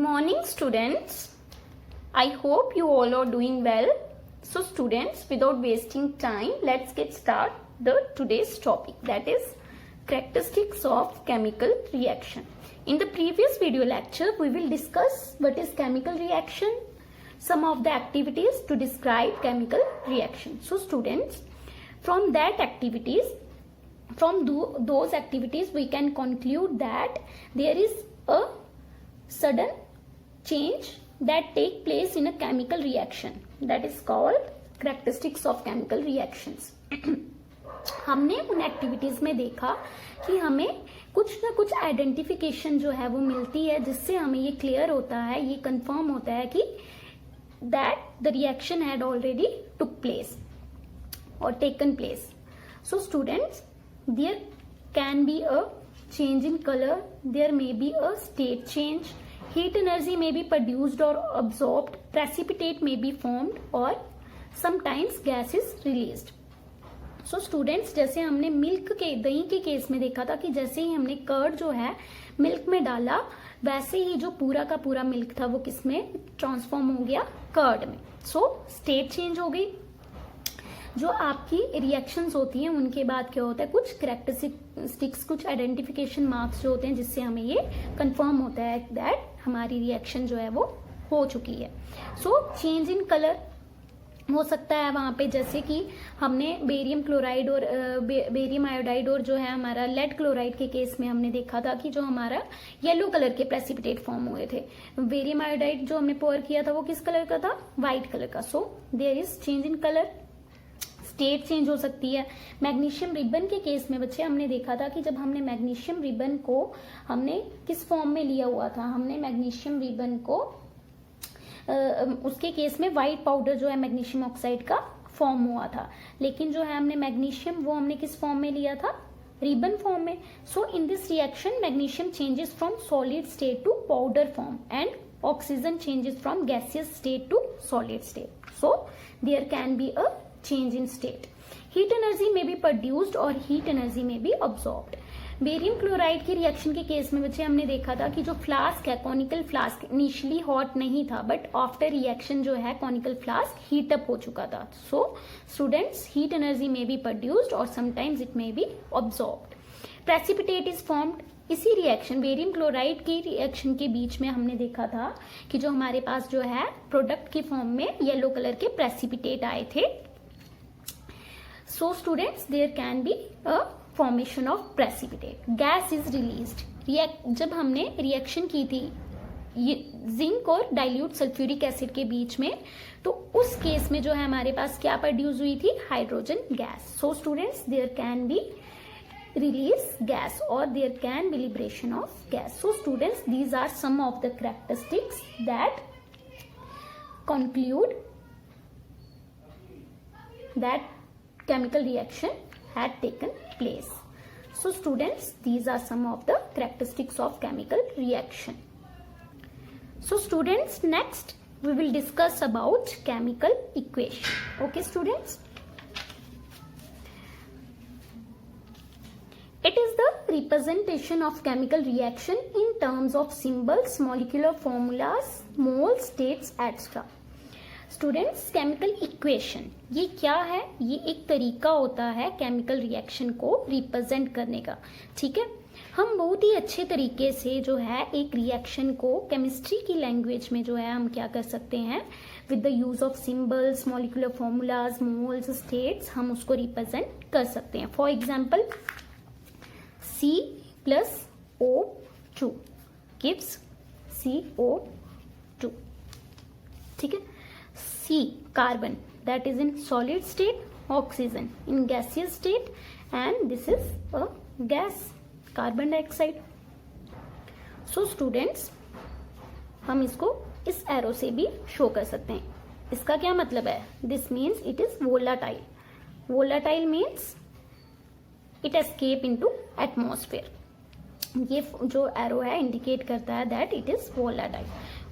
morning, students. I hope you all are doing well. So students, without wasting time, let's get started today's topic, that is characteristics of chemical reaction. In the previous video lecture, we will discuss what is chemical reaction, some of the activities to describe chemical reaction. So students, from those activities we can conclude that there is a sudden change that take place in a chemical reaction, that is called characteristics of chemical reactions. हमने उन activities में देखा कि हमें कुछ ना कुछ identification जो है वो मिलती है, जिससे हमें ये क्लियर होता है, ये कंफर्म होता है कि that the reaction had already took place or taken place. So students, there can be a change in color, there may be a state change, heat energy may be produced or absorbed, precipitate may be formed or sometimes gas is released. So students, जैसे हमने milk के दही के case में देखा था कि जैसे ही हमने कर्ड जो है मिल्क में डाला, वैसे ही जो पूरा का पूरा मिल्क था वो किस में ट्रांसफॉर्म हो गया, कर्ड में. सो स्टेट चेंज हो गई. जो आपकी रिएक्शंस होती हैं उनके बाद क्या होता है, कुछ कैरेक्टरिस्टिक्स, कुछ आइडेंटिफिकेशन मार्क्स जो होते हैं, जिससे हमें ये कंफर्म होता है दैट हमारी रिएक्शन जो है वो हो चुकी है. सो चेंज इन कलर हो सकता है वहां पे, जैसे कि हमने बेरियम क्लोराइड और बेरियम आयोडाइड और जो है हमारा लेड क्लोराइड के केस में हमने देखा था कि जो हमारा येलो कलर के प्रेसिपिटेट फॉर्म हुए थे. बेरियम आयोडाइड जो हमने पोर किया था वो किस कलर का था, व्हाइट कलर का. So there is change in colour. State change हो सकती है. मैग्नीशियम रिबन के केस में बच्चे हमने देखा था कि जब हमने मैग्नीशियम रिबन को हमने किस फॉर्म में लिया हुआ था, हमने मैग्नीशियम रिबन को उसके केस में व्हाइट पाउडर जो है मैग्नीशियम ऑक्साइड का फॉर्म हुआ था, लेकिन जो है हमने मैग्नीशियम वो हमने किस फॉर्म में लिया था, रिबन फॉर्म में. So in this reaction magnesium changes from solid state to powder form and oxygen changes from gaseous state to solid state. So there can be a change in state. Heat energy may be produced or heat energy may be absorbed. Barium chloride की reaction के case में बच्चे हमने देखा था कि जो flask है, कॉनिकल फ्लास्क, इनिशियली हॉट नहीं था, बट आफ्टर रिएक्शन जो है कॉनिकल फ्लास्क हीट अप हो चुका था. So students, heat energy may be produced और sometimes it may be absorbed. Precipitate is formed. इसी रिएक्शन, बेरियम क्लोराइड की रिएक्शन के बीच में हमने देखा था कि जो हमारे पास जो है प्रोडक्ट की फॉर्म में येलो कलर के प्रेसिपिटेट आए थे. So students, there can be a formation of precipitate. Gas is released. जब हमने रिएक्शन की थी जिंक और डाइल्यूट सल्फ्यूरिक एसिड के बीच में, तो उस केस में जो है हमारे पास क्या प्रोड्यूस हुई थी, hydrogen gas. So students, there can be release gas और there can be liberation of gas. So students, these are some of the characteristics that conclude that chemical reaction had taken place. So students, these are some of the characteristics of chemical reaction. So students, next we will discuss about chemical equation. Okay students, it is the representation of chemical reaction in terms of symbols, molecular formulas, moles, states, etc. Students, chemical equation ये क्या है, ये एक तरीका होता है chemical reaction को represent करने का. ठीक है, हम बहुत ही अच्छे तरीके से जो है एक रिएक्शन को केमिस्ट्री की लैंग्वेज में जो है हम क्या कर सकते हैं, with the use of symbols, molecular formulas, moles, states, हम उसको रिप्रेजेंट कर सकते हैं. For example, C+O2 gives CO2. ठीक है. C, carbon, that is in solid state, oxygen in gaseous state, and this is a gas, carbon dioxide. So students, हम इसको इस एरो से भी शो कर सकते हैं. इसका क्या मतलब है, this means it is volatile. Volatile means it escape into atmosphere. ये जो एरो है इंडिकेट करता है that it is volatile.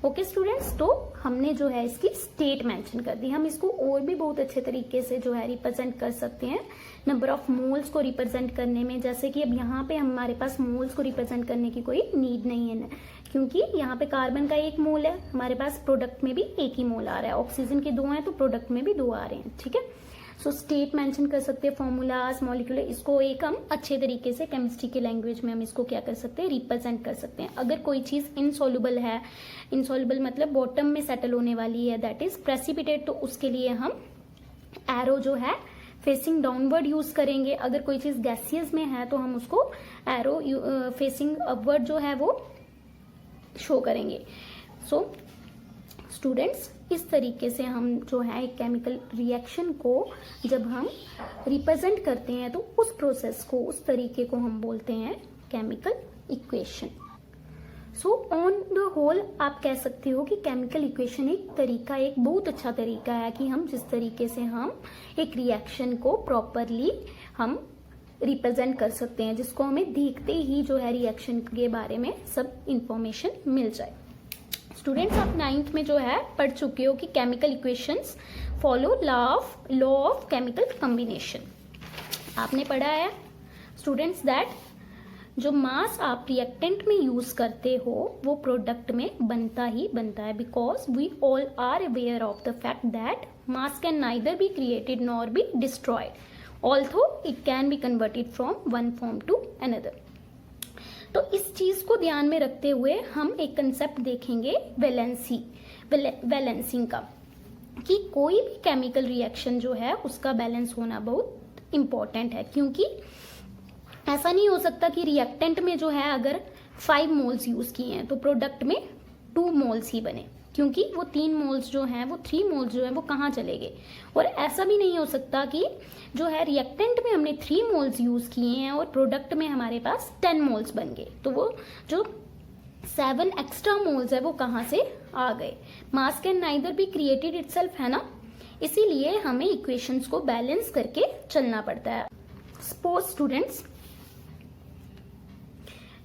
Okay students, तो हमने जो है इसकी स्टेट मेंशन कर दी. हम इसको और भी बहुत अच्छे तरीके से जो है रिप्रेजेंट कर सकते हैं नंबर ऑफ मोल्स को रिप्रेजेंट करने में. जैसे कि अब यहाँ पे हमारे पास मोल्स को रिप्रेजेंट करने की कोई नीड नहीं है, क्योंकि यहाँ पे कार्बन का 1 मोल है, हमारे पास प्रोडक्ट में भी 1 ही मोल आ रहा है, ऑक्सीजन के 2 हैं तो प्रोडक्ट में भी 2 आ रहे हैं, ठीक है। सो स्टेट मेंशन कर सकते हैं, फॉर्मूलाज, मॉलिक्यूलर, इसको एक हम अच्छे तरीके से केमिस्ट्री के लैंग्वेज में हम इसको क्या कर सकते हैं, रिप्रेजेंट कर सकते हैं। अगर कोई चीज इनसॉल्युबल है, इनसॉल्युबल मतलब बॉटम में सेटल होने वाली है, दैट इज प्रेसिपिटेट, तो उसके लिए हम एरो जो है फेसिंग डाउनवर्ड यूज करेंगे। अगर कोई चीज गैसियस में है तो हम उसको एरो फेसिंग अपवर्ड जो है वो शो करेंगे। सो स्टूडेंट्स, इस तरीके से हम जो है एक केमिकल रिएक्शन को जब हम रिप्रेजेंट करते हैं तो उस प्रोसेस को, उस तरीके को हम बोलते हैं chemical equation. So on the whole आप कह सकते हो कि केमिकल इक्वेशन एक तरीका, एक बहुत अच्छा तरीका है कि हम जिस तरीके से हम एक रिएक्शन को प्रॉपरली हम रिप्रेजेंट कर सकते हैं, जिसको हमें देखते ही जो है रिएक्शन के बारे में सब इंफॉर्मेशन मिल जाए। स्टूडेंट्स, आप 9th में जो है पढ़ चुके हो कि chemical equations follow law of chemical combination. आपने पढ़ा है स्टूडेंट्स दैट जो मास आप रिएक्टेंट में यूज करते हो वो प्रोडक्ट में बनता ही बनता है, because we all are aware of the fact that mass can neither be created nor be destroyed, although it can be converted from one form to another. तो इस चीज को ध्यान में रखते हुए हम एक कंसेप्ट देखेंगे बैलेंसिंग का, कि कोई भी केमिकल रिएक्शन जो है उसका बैलेंस होना बहुत इंपॉर्टेंट है। क्योंकि ऐसा नहीं हो सकता कि रिएक्टेंट में जो है अगर 5 मोल्स यूज किए हैं तो प्रोडक्ट में 2 मोल्स ही बने, क्योंकि वो 3 मोल्स जो हैं, वो 3 मोल्स जो हैं वो कहाँ चले गए। और ऐसा भी नहीं हो सकता कि जो है रिएक्टेंट में हमने 3 मोल्स यूज किए हैं और प्रोडक्ट में हमारे पास 10 मोल्स बन गए, तो वो जो 7 एक्स्ट्रा मोल्स है वो कहाँ से आ गए। मास can neither be created itself, है ना। इसीलिए हमें इक्वेशंस को बैलेंस करके चलना पड़ता है। Suppose students,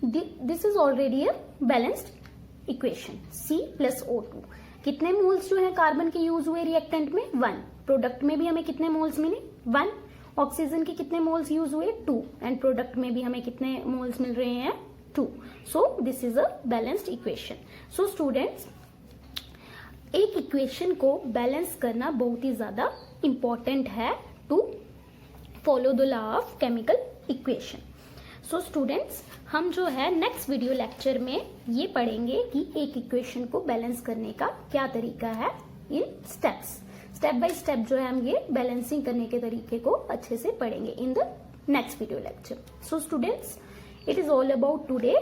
this is already a balanced equation, C+O2। कितने मोल्स जो है कार्बन के यूज हुए रिएक्टेंट में, 1। प्रोडक्ट में भी हमें कितने मोल्स मिले, 1। ऑक्सीजन के कितने मोल्स यूज हुए, 2। एंड प्रोडक्ट में भी हमें कितने मोल्स मिल रहे हैं, 2। So this is a balanced equation. So students, एक इक्वेशन को बैलेंस करना बहुत ही ज्यादा इंपॉर्टेंट है to follow the law of chemical equation. So students, हम जो है नेक्स्ट वीडियो लेक्चर में ये पढ़ेंगे कि एक इक्वेशन को बैलेंस करने का क्या तरीका है इन स्टेप्स। स्टेप बाय स्टेप जो है हम ये बैलेंसिंग करने के तरीके को अच्छे से पढ़ेंगे in the next video lecture. So students, it is all about today.